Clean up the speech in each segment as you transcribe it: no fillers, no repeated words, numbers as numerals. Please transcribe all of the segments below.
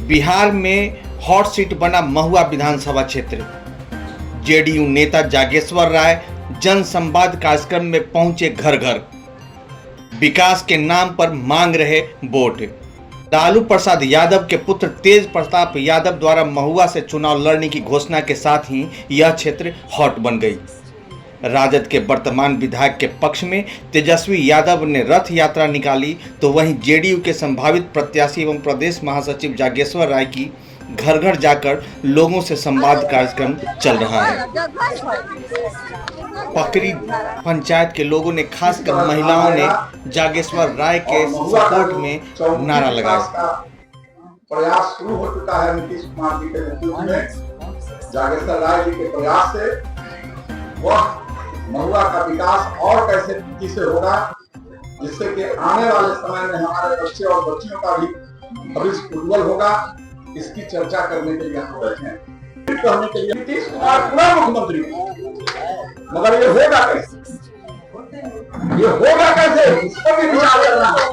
बिहार में hot seat बना महुआ विधानसभा क्षेत्र। जेडीयू नेता जागेश्वर राय जन संवाद कार्यक्रम में पहुंचे घर घर। विकास के नाम पर मांग रहे वोट। लालू प्रसाद यादव के पुत्र तेज प्रताप यादव द्वारा महुआ से चुनाव लड़ने की घोषणा के साथ ही यह क्षेत्र हॉट बन गई। राजद के वर्तमान विधायक के पक्ष में तेजस्वी यादव ने रथ यात्रा निकाली, तो वहीं जेडीयू के संभावित प्रत्याशी एवं प्रदेश महासचिव जागेश्वर राय की घर घर जाकर लोगों से संवाद कार्यक्रम चल रहा है। पकरी पंचायत के लोगों ने, खासकर महिलाओं ने जागेश्वर राय के सपोर्ट में नारा लगाया। प्रयास शुरू हो चुका है नीतीश कुमार जी के नेतृत्व में। जागेश्वर राय जी के प्रयास से वह महुआ का विकास और कैसे तेजी से होगा, जिससे कि आने वाले समय में हमारे बच्चे और बच्चियों का भी भविष्य उज्जवल होगा, इसकी चर्चा करने के लिए हम बैठे हैं। कहने के लिए नीतीश कुमार पूरा मुख्यमंत्री, मगर ये होगा कैसे, ये होगा कैसे, इसको भी विचार करना है।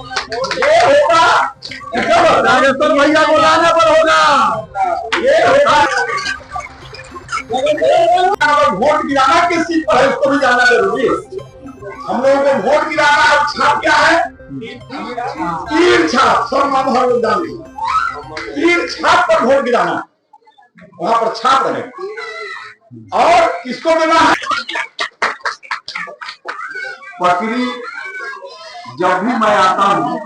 ये होगा राजेश्वर भैया को लाने पर होगा, ये होगा। वोट गिराना किस चीज पर है, उसको भी जानना जरूरी है। हम लोगों को वोट गिराना और छाप क्या है, तीर छाप। सब मामला लोग जानते हैं, तीर छाप पर वोट गिराना, वहां पर छाप रहे। और किसको देना है, पकड़ी जब भी मैं आता हूँ,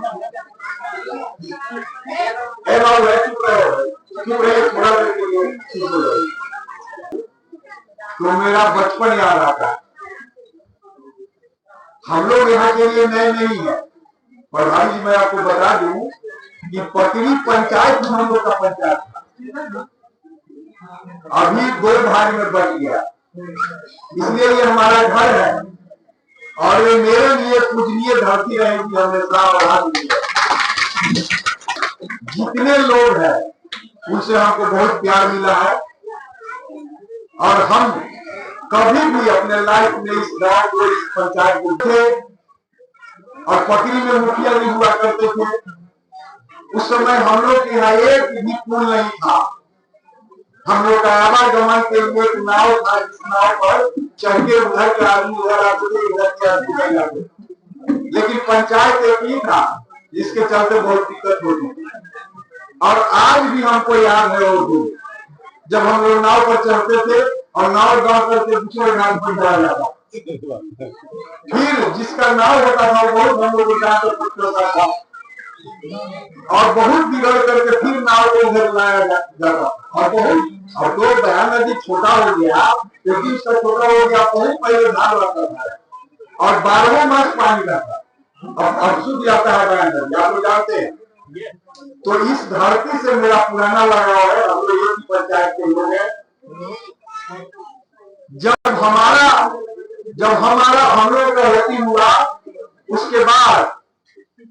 तो मेरा बचपन याद आता है। हम लोग यहाँ के लिए नए नहीं है, पर भाई जी मैं आपको बता दूं कि पकड़ी पंचायत में हम लोग का पंचायत था, अभी 2 भाग में बच गया। इसलिए ये हमारा घर है और ये मेरे लिए पूजनीय धरती रहेगी हमेशा। और जितने लोग हैं उनसे हमको बहुत प्यार मिला है, और हम कभी भी अपने लाइफ में इस गांव को, इस पंचायत को थे। और पकड़ी में मुखिया भी हुआ करते थे। उस समय हम लोग के यहाँ एक भी पुल नहीं था। हम लोग का आवागमन के लिए एक नाव था, जिस नाव पर चढ़ के उधर के आदमी उधर आते थे, इधर के आदमी उधर आते थे। लेकिन पंचायत एक ही था, जिसके चलते बहुत दिक्कत होती थी। और आज भी हमको याद है वो दिन, जब हम लोग नाव पर चढ़ते थे और नाव गाँव करके दूसरे घाट पर जाया जाता। फिर जिसका नाव होता था वो हम लोग होता था, और बहुत बिगड़ करके फिर नाव को उधर लाया जाता। और अब तो बयां नदी छोटा हो गया, क्योंकि उसका छोटा हो गया, बहुत पहले धार रहता था और 12 मास पानी रहता। अब सूख जाता है बयां नदी, आप लोग जानते हैं। तो इस धरती से मेरा पुराना लगाव है। हम लोग एक पंचायत के लोग हैं। जब हमारा हम लोग का गति हुआ, उसके बाद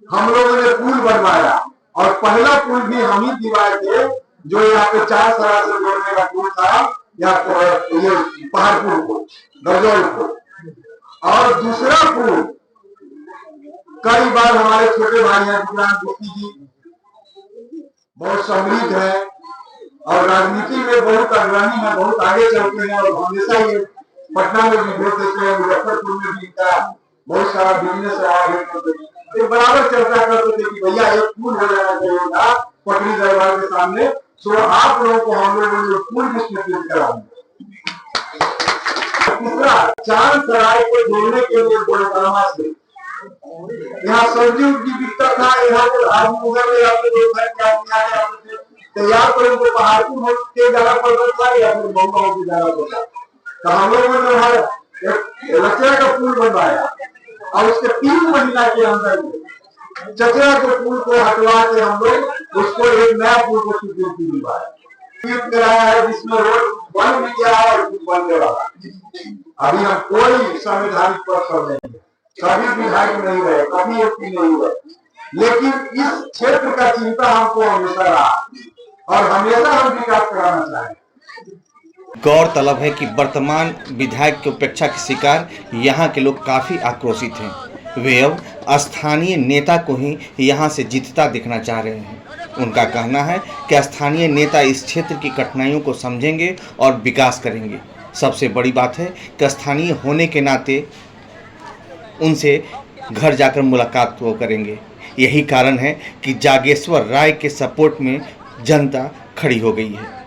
हम लोगों ने पुल बनवाया, और पहला पुल भी हम ही दिवाए थे, जो यहाँ पे 4 सरा से जोड़ने का पुल था, या ये पहाड़पुर को, गरजौल को। और दूसरा पुल कई बार हमारे छोटे भाई हैं विक्रांत गुप्ती जी, बहुत समृद्ध है और राजनीति में बहुत अग्रणी है, बहुत आगे चलते हैं। और हमेशा ये पटना में भी भेज देते हैं, मुजफ्फरपुर में भी इनका बहुत सारा बिजनेस है। बराबर चर्चा करते थे कि भैया एक पुल हो जाना चाहिए था पटरी दरबार के सामने। सो आप लोगों को हम लोगों ने पुल की स्वीकृति करा दी। तीसरा, चांद सराय को जोड़ने के लिए गोलकरमा से यहाँ सब्जी उब्जी बिकता था। यहाँ पर आदमी उधर ले जाते थे, तैयार कर उनको पहाड़पुर के जाना पड़ता था या फिर बम्बा के जाना पड़ता। तो हम लोगों ने लचरा का पुल बनवाया, और उसके 3 महीना के अंदर चचरा के पुल को हटवा के हम लोग उसको एक नया पुल को स्वीकृति दिलवाया कराया है, जिसमें रोड बन भी गया है और बनने वाला। अभी हम कोई संवैधानिक पद पर नहीं, कभी विधायक नहीं रहे, कभी एमपी नहीं हुए, लेकिन इस क्षेत्र का चिंता हमको हमेशा रहा और हमेशा हम विकास कराना चाहें। गौरतलब है कि वर्तमान विधायक की उपेक्षा के शिकार यहाँ के लोग काफ़ी आक्रोशित हैं। वे अब स्थानीय नेता को ही यहाँ से जीतता देखना चाह रहे हैं। उनका कहना है कि स्थानीय नेता इस क्षेत्र की कठिनाइयों को समझेंगे और विकास करेंगे। सबसे बड़ी बात है कि स्थानीय होने के नाते उनसे घर जाकर मुलाकात वो करेंगे। यही कारण है कि जागेश्वर राय के सपोर्ट में जनता खड़ी हो गई है।